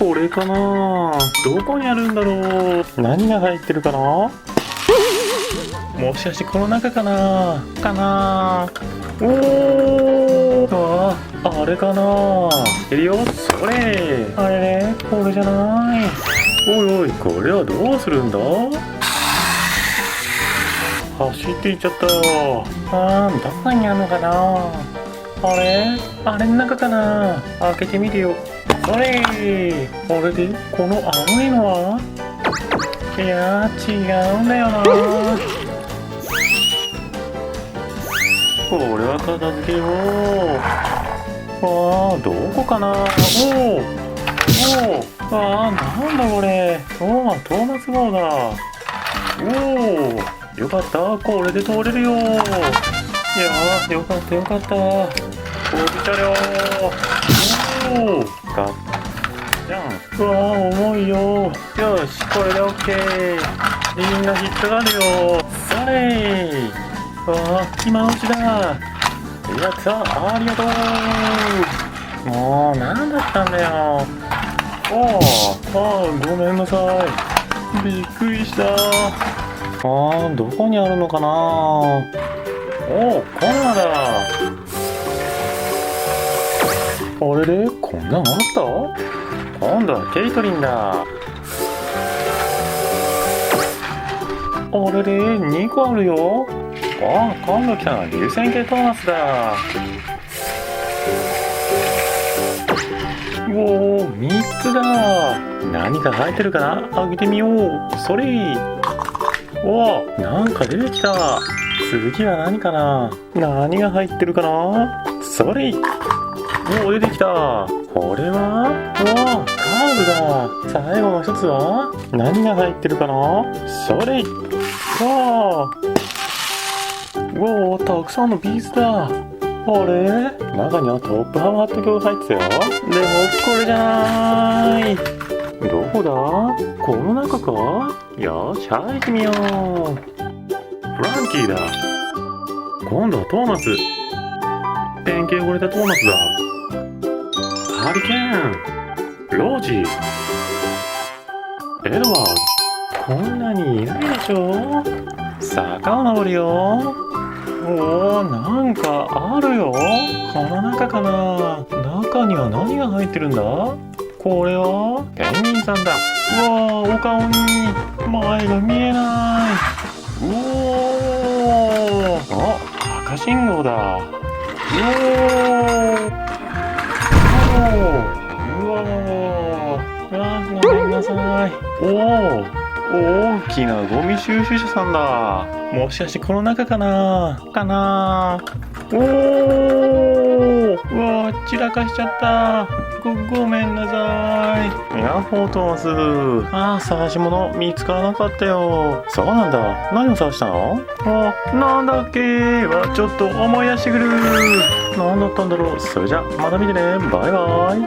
これかな。どこにあるんだろう。何が入ってるかな。もしかしてこの中かな。おー、あれかな。いるよ。それあれね、これじゃない。おいおい、これはどうするんだ。走っていっちゃったよ。どこにあるのかな。あれの中かな。開けてみるよ。それあれでこの青いのは。いや違うんだよな。これは片付けよう。どこかな。なんだこれ。トーマス号だ。よかった、これで通れるよ。いやー、よかった。装備車両。ガッじゃん。重いよ。よし、これで OK。みんな引っかかるよ。それ今のうちだ。やったありがとう。もう何だったんだよ。ごめんなさい。びっくりした。どこにあるのかな。コーナだ。あれでこんなのあった。今度はケイトリンだ。あれで2個あるよ。今度来たのは流線形トーマスだ。3つだ。何が入ってるかな。開けてみよう。それなんか出てきた。次は何かな。何が入ってるかな。それ出てきた。これはカードだ。最後の一つは何が入ってるかな。それたくさんのビーズだ。あれ中にはトップハムハット卿入ってたよ。でもこれじゃない。どこだ。この中か。よし入ってみよう。フランキーだ。今度はトーマス。典型惚れたトーマスだ。ハリケーン。ロージー。エドワード。こんなにいないでしょ。坂を登るよ。なんかあるよ。この中かな。中には何が入ってるんだ。これはペンギンさんだ。お顔に前が見えない。赤信号だ。ごめんなさい。大きなゴミ収集車さんだ。もしかしてこの中かな。散らかしちゃった。ごめんなさい。ヤッホートーマス。探し物見つからなかったよ。そうなんだ。何を探したの。なんだっけ。ちょっと思い出してくる。何だったんだろう。それじゃまた見てね。バイバイ。